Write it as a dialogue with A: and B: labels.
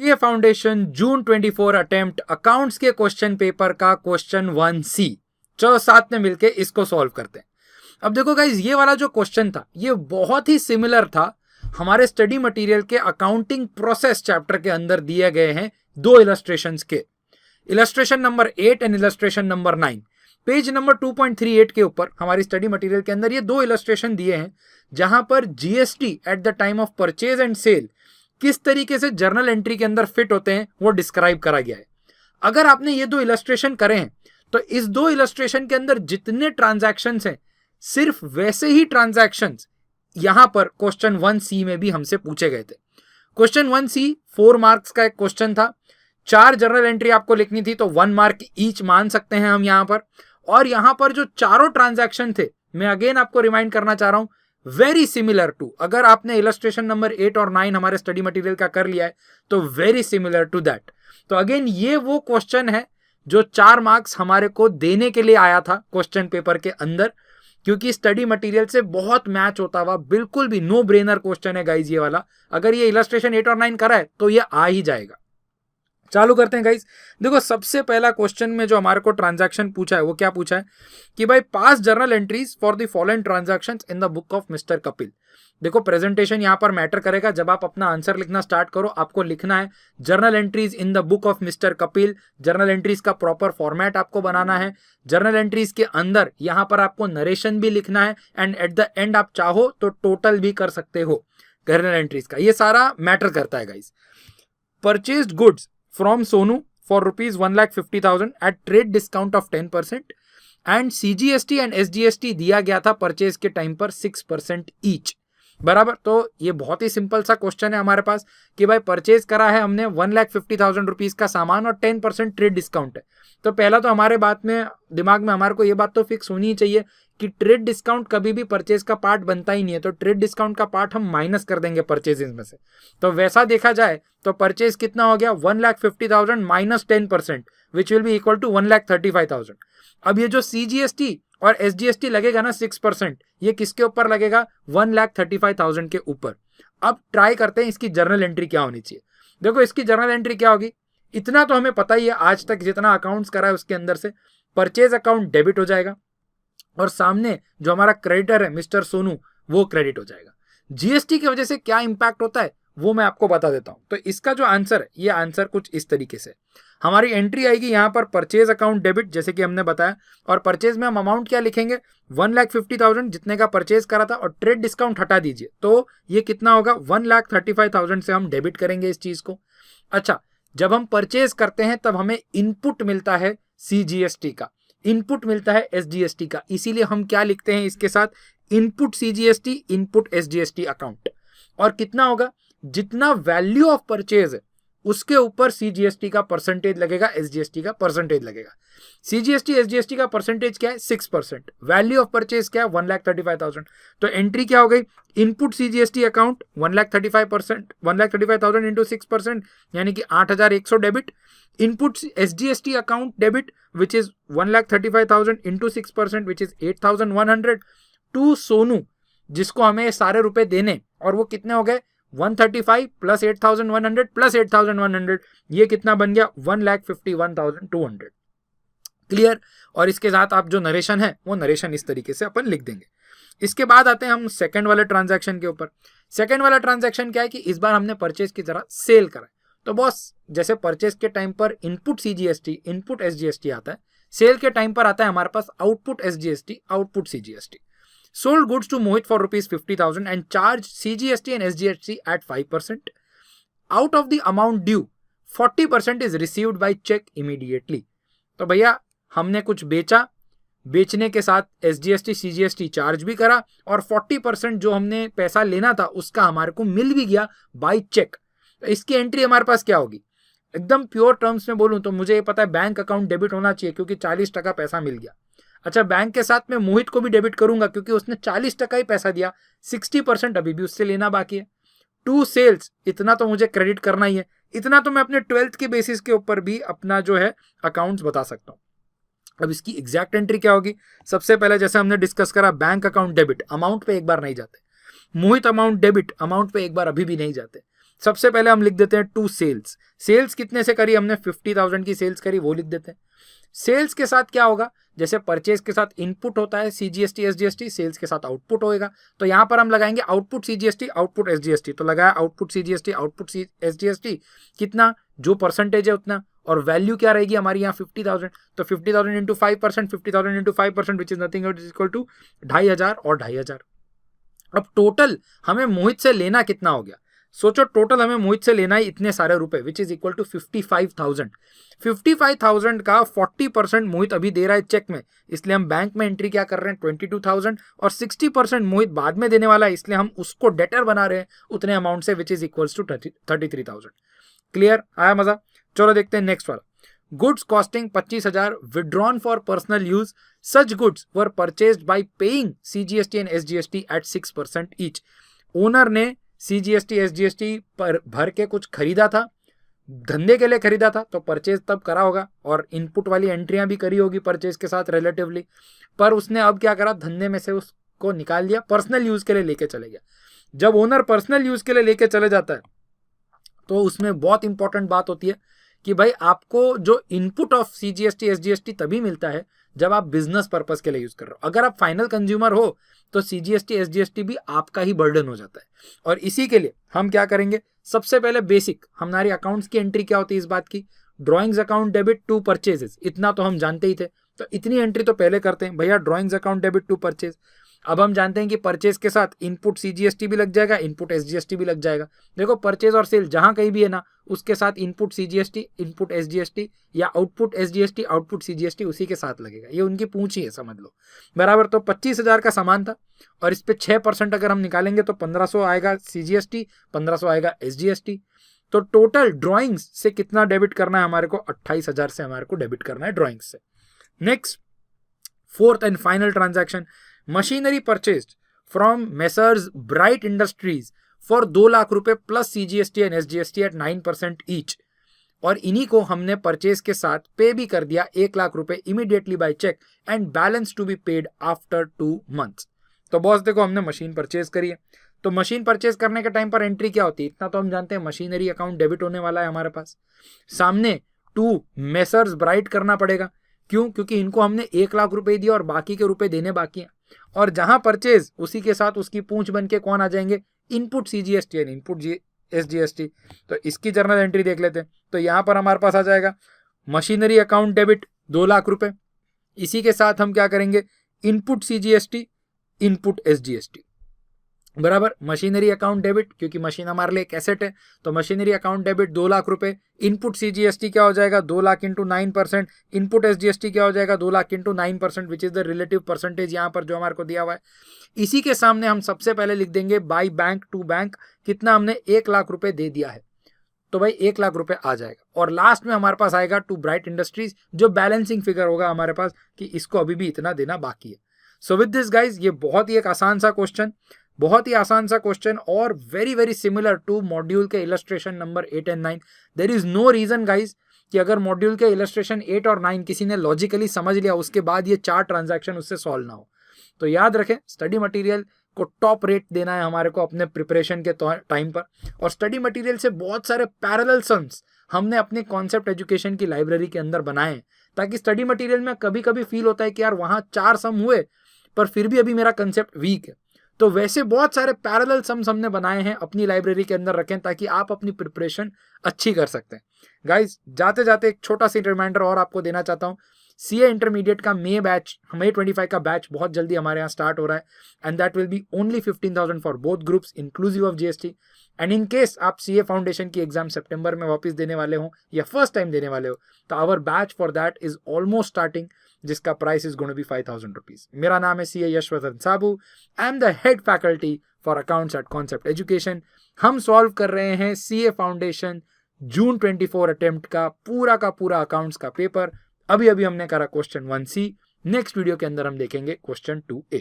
A: CA foundation जून 24 attempt accounts के question paper का question 1C। चलो साथ में मिलके इसको सॉल्व करते हैं। अब देखो गाइज, ये वाला जो क्वेश्चन था ये बहुत ही सिमिलर था हमारे स्टडी मटेरियल के अकाउंटिंग प्रोसेस चैप्टर के अंदर दिए गए हैं दो इलस्ट्रेशंस के, illustration number 8 and illustration number 9। Page number 2.38 के ऊपर हमारी स्टडी मटेरियल के अंदर ये दो इलस्ट्रेशन दिए हैं जहां पर GST at the time of purchase and sale किस तरीके से जर्नल एंट्री के अंदर फिट होते हैं वो डिस्क्राइब करा गया है। अगर आपने ये दो इलस्ट्रेशन करे हैं तो इस दो इलस्ट्रेशन के अंदर जितने ट्रांजैक्शंस हैं सिर्फ वैसे ही ट्रांजैक्शंस यहां पर क्वेश्चन 1C में भी हमसे पूछे गए थे। क्वेश्चन 1C 4 मार्क्स का एक क्वेश्चन था, 4 जर्नल एंट्री आपको लिखनी थी तो 1 मार्क ईच मान सकते हैं हम यहां पर। और यहां पर जो चारों ट्रांजैक्शन थे, मैं अगेन आपको रिमाइंड करना चाह रहा हूं, वेरी सिमिलर टू, अगर आपने इलस्ट्रेशन नंबर 8 और 9 हमारे स्टडी मटेरियल का कर लिया है तो वेरी सिमिलर टू दैट। तो अगेन ये वो क्वेश्चन है जो 4 मार्क्स हमारे को देने के लिए आया था क्वेश्चन पेपर के अंदर, क्योंकि स्टडी मटेरियल से बहुत मैच होता हुआ, बिल्कुल भी नो ब्रेनर क्वेश्चन है गाइज ये वाला। अगर ये इलस्ट्रेशन 8 और 9 करा है तो ये आ ही जाएगा। चालू करते हैं गाइज। देखो सबसे पहला क्वेश्चन में जो हमारे को ट्रांजैक्शन पूछा है वो क्या पूछा है कि भाई पास journal entries for the following transactions in the book of mister Kapil. देखो प्रेजेंटेशन यहां पर मैटर करेगा। जब आप अपना आंसर लिखना स्टार्ट करो आपको लिखना है journal entries in the book of mister Kapil. Journal entries का प्रॉपर फॉर्मेट आपको बनाना है। जर्नल एंट्रीज के अंदर यहां पर आपको नरेशन भी लिखना है एंड एट द एंड आप चाहो तो टोटल भी कर सकते हो जर्नल एंट्रीज का। ये सारा मैटर करता है guys. Purchased goods from Sonu for rupees 1,50,000 at trade discount of 10% and CGST and SGST दिया गया था परचेज के टाइम पर 6% ईच, बराबर। तो ये बहुत ही सिंपल सा क्वेश्चन है हमारे पास कि भाई परचेज करा है हमने 1,50,000 रुपीज का सामान और 10% ट्रेड डिस्काउंट है। तो पहला तो हमारे बात में दिमाग में हमारे को ये बात तो फिक्स होनी ही चाहिए कि ट्रेड डिस्काउंट कभी भी परचेज का पार्ट बनता ही नहीं है, तो ट्रेड डिस्काउंट का पार्ट हम माइनस कर देंगे परचेजेस में से। तो वैसा देखा जाए तो परचेज कितना हो गया 1,50,000 minus 10% which will be equal to 1,35,000। अब ये जो CGST और SGST लगेगा ना 6%, ये किसके ऊपर लगेगा 1,35,000 के ऊपर। अब ट्राई करते हैं इसकी जर्नल एंट्री क्या होनी चाहिए। देखो इसकी जर्नल एंट्री क्या होगी, इतना तो हमें पता ही है आज तक जितना अकाउंट्स करा है उसके अंदर से परचेज अकाउंट डेबिट हो जाएगा और सामने जो हमारा क्रेडिटर है मिस्टर सोनू वो क्रेडिट हो जाएगा। जीएसटी की वजह से क्या इंपैक्ट होता है वो मैं आपको बता देता हूं। तो इसका जो आंसर है ये आंसर कुछ इस तरीके से हमारी एंट्री आएगी यहाँ पर परचेज अकाउंट डेबिट जैसे कि हमने बताया, और परचेज में हम अमाउंट क्या लिखेंगे 1,50,000 जितने का परचेज करा था और ट्रेड डिस्काउंट हटा दीजिए तो ये कितना होगा 1,35,000 से हम डेबिट करेंगे इस चीज को। अच्छा, जब हम परचेज करते हैं तब हमें इनपुट मिलता है CGST का, इनपुट मिलता है SGST का, इसीलिए हम क्या लिखते हैं इसके साथ input CGST input SGST account. और कितना होगा जितना वैल्यू ऑफ परचेज है उसके ऊपर CGST का परसेंटेज लगेगा, SGST का परसेंटेज लगेगा। CGST SGST का परसेंटेज क्या है 6%, वैल्यू ऑफ परचेज क्या है 1,35,000। तो एंट्री क्या हो गई इनपुट CGST अकाउंट 1,35,000 इंटू 6% यानी कि 8,100 debit, input SGST account debit which is 1,35,000 into 6% which is 8,100 to Sonu जिसको हमें सारे रुपए देने, और वो कितने हो गए 135 प्लस 8,100 प्लस 8,100, ये कितना बन गया 1,51,200। क्लियर। और इसके साथ आप जो नरेशन है वो नरेशन इस तरीके से अपन लिख देंगे। इसके बाद आते हैं हम सेकंड वाले ट्रांजैक्शन के ऊपर। सेकंड वाला ट्रांजैक्शन क्या है कि इस बार हमने परचेज की तरह सेल करा है। तो बॉस जैसे परचेज के टाइम पर इनपुट CGST इनपुट SGST आता है, सेल के टाइम पर आता है हमारे पास output SGST output CGST। Sold goods to Mohit for rupees 50,000 and charged CGST and SGST at 5%. Out of the amount due, 40% is received by check immediately. तो भैया हमने कुछ बेचा, बेचने के साथ SGST CGST चार्ज भी करा और 40% जो हमने पैसा लेना था उसका हमारे को मिल भी गया बाय चेक। तो इसकी एंट्री हमारे पास क्या होगी, एकदम प्योर टर्म्स में बोलूं तो मुझे ये पता है बैंक अकाउंट डेबिट होना चाहिए क्योंकि 40% पैसा मिल गया। अच्छा, बैंक के साथ में मोहित को भी डेबिट करूंगा क्योंकि उसने 40% ही पैसा दिया, 60% अभी भी उससे लेना बाकी है। टू सेल्स इतना तो मुझे क्रेडिट करना ही है, इतना तो मैं अपने 12th के बेसिस के ऊपर भी अपना जो है अकाउंट्स बता सकता हूं। अब इसकी एग्जैक्ट एंट्री क्या होगी, सबसे पहले जैसे हमने डिस्कस करा बैंक अकाउंट डेबिट अमाउंट पे एक बार नहीं जाते, मोहित अमाउंट डेबिट अमाउंट पे एक बार अभी भी नहीं जाते। सबसे पहले हम लिख देते हैं टू सेल्स। सेल्स कितने से करी हमने, 50,000 की सेल्स करी, वो लिख देते हैं। सेल्स के साथ क्या होगा, जैसे परचेज के साथ इनपुट होता है सीजीएसटी एसजीएसटी, सेल्स के साथ आउटपुट होएगा। तो यहां पर हम लगाएंगे आउटपुट सीजीएसटी आउटपुट एसजीएसटी। तो लगाया आउटपुट सीजीएसटी आउटपुट एसजीएसटी, कितना, जो परसेंटेज है उतना, और वैल्यू क्या रहेगी हमारी यहाँ 50,000। तो 50,000 into 5%, 50,000 into 5% which is nothing is equal to 2,500 और 2,500। अब टोटल हमें मोहित से लेना कितना हो गया, सोचो टोटल हमें मोहित से लेना है इतने सारे रुपए विच इज इक्वल टू 55,000। 55,000 का 40% मोहित अभी दे रहा है चेक में, इसलिए हम बैंक में एंट्री क्या कर रहे हैं 22,000, और 60% मोहित बाद में देने वाला है, इसलिए हम उसको डेटर बना रहे हैं उतने अमाउंट से which is equals to 33,000। Clear, आया मजा। चलो देखते हैं नेक्स्ट वाला। Goods costing 25,000 withdrawn for personal use, such goods were purchased by paying CGST and SGST at 6% each. Owner ने सीजीएसटी एसजीएसटी पर भर के कुछ खरीदा था, धंधे के लिए खरीदा था, तो परचेज तब करा होगा, और इनपुट वाली एंट्रियां भी करी होगी परचेज के साथ रिलेटिवली, पर उसने अब क्या करा, धंधे में से उसको निकाल दिया, पर्सनल यूज के लिए लेके चले गया। जब ओनर पर्सनल यूज के लिए लेके चले जाता है तो उसमें बहुत इंपॉर्टेंट बात होती है कि भाई आपको जो इनपुट ऑफ सीजीएसटी एसजीएसटी तभी मिलता है जब आप बिजनेस पर्पस के लिए यूज कर रहे हो। अगर आप फाइनल कंज्यूमर हो तो सीजीएसटी एसजीएसटी भी आपका ही बर्डन हो जाता है। और इसी के लिए हम क्या करेंगे, सबसे पहले बेसिक हमारी अकाउंट्स की एंट्री क्या होती है इस बात की, drawings account debit to purchases, इतना तो हम जानते ही थे, तो इतनी एंट्री तो पहले करते हैं भैया, drawings account debit to purchase. अब हम जानते हैं कि परचेज के साथ इनपुट सीजीएसटी भी लग जाएगा, इनपुट एसजीएसटी भी लग जाएगा। देखो परचेज और सेल जहां कहीं भी है ना, उसके साथ इनपुट सीजीएसटी इनपुट एसजीएसटी या आउटपुट एसजीएसटी आउटपुट सीजीएसटी उसी के साथ लगेगा, ये उनकी पूंछ ही है समझ लो, बराबर। तो 25,000 का सामान था और इस पे 6% अगर हम निकालेंगे तो 1,500 आएगा सीजीएसटी, 1,500 आएगा एसजीएसटी। तो टोटल ड्रॉइंग्स से कितना डेबिट करना है हमारे को, 28,000 से हमारे को डेबिट करना है ड्रॉइंग्स से। Next, fourth and final transaction, machinery purchased from messrs bright industries for 2 lakh रुपए plus CGST and SGST at 9% each, और इन्हीं को हमने परचेज के साथ पे भी कर दिया 1 लाख रुपए immediately by cheque and balance to be paid after 2 months। तो बॉस देखो हमने मशीन परचेज करी है, तो मशीन परचेज करने के टाइम पर एंट्री क्या होती है, इतना तो हम जानते हैं, मशीनरी अकाउंट डेबिट होने वाला है हमारे पास, सामने टू मेसर्स ब्राइट करना पड़ेगा, क्यों, क्योंकि इनको हमने 1 लाख रुपए दिया और बाकी के रुपए देने बाकी हैं, और जहां परचेज उसी के साथ उसकी पूंछ बन के कौन आ जाएंगे, input CGST and input SGST. तो इसकी जर्नल एंट्री देख लेते हैं, तो यहां पर हमारे पास आ जाएगा मशीनरी अकाउंट डेबिट 2 लाख रुपए, इसी के साथ हम क्या करेंगे, इनपुट सीजीएसटी इनपुट एसजीएसटी, बराबर। मशीनरी अकाउंट डेबिट, क्योंकि मशीन हमारे लिए एक एसेट है, तो मशीनरी अकाउंट डेबिट 2 लाख रुपए, इनपुट सीजीएसटी क्या हो जाएगा 2 लाख इंटू 9%, इनपुट एसजीएसटी क्या हो जाएगा 2 lakh into 9%, which is the relative percentage यहाँ पर जो हमारे को दिया हुआ है। इसी के सामने हम सबसे पहले लिख देंगे बाय बैंक टू बैंक, कितना हमने 1 लाख रुपए दे दिया है, तो भाई 1 लाख रुपए आ जाएगा, और लास्ट में हमारे पास आएगा टू ब्राइट इंडस्ट्रीज, जो बैलेंसिंग फिगर होगा हमारे पास कि इसको अभी भी इतना देना बाकी है। सो विद दिस गाइज, ये बहुत ही एक आसान सा क्वेश्चन, बहुत ही आसान सा क्वेश्चन, और very very similar to module के illustration number 8 and 9। There is no reason guys कि अगर मॉड्यूल के इलस्ट्रेशन 8 और 9 किसी ने लॉजिकली समझ लिया उसके बाद ये 4 ट्रांजैक्शन उससे सॉल्व ना हो। तो याद रखें, स्टडी मटेरियल को टॉप रेट देना है हमारे को अपने प्रिपरेशन के टाइम पर, और स्टडी मटेरियल से बहुत सारे पैरेलल सम्स हमने अपने कॉन्सेप्ट एजुकेशन की लाइब्रेरी के अंदर बनाए हैं, ताकि स्टडी मटेरियल में कभी कभी फील होता है कि यार वहां 4 सम हुए पर फिर भी अभी मेरा कंसेप्ट वीक है, तो वैसे बहुत सारे पैरेलल सम्स हमने बनाए हैं अपनी लाइब्रेरी के अंदर रखें, ताकि आप अपनी प्रिपरेशन अच्छी कर सकते हैं। गाइज जाते जाते एक छोटा सी रिमाइंडर और आपको देना चाहता हूँ, सीए इंटरमीडिएट का May 25 का बैच बहुत जल्दी हमारे यहाँ स्टार्ट हो रहा है, and that will be only 15,000 for both groups inclusive of GST. And in case आप सीए फाउंडेशन की एग्जाम सितंबर में वापस देने वाले हो या फर्स्ट टाइम देने वाले हो, तो our batch for that is almost starting, जिसका price is going to be 5,000 rupees. मेरा नाम है CA Yashvardhan Sabu, I am the head faculty for accounts at concept education. हम सॉल्व कर रहे हैं सीए फाउंडेशन जून 24 अटेम्प्ट का पूरा अकाउंट्स का पेपर। अभी हमने करा क्वेश्चन 1C, नेक्स्ट वीडियो के अंदर हम देखेंगे क्वेश्चन 2A।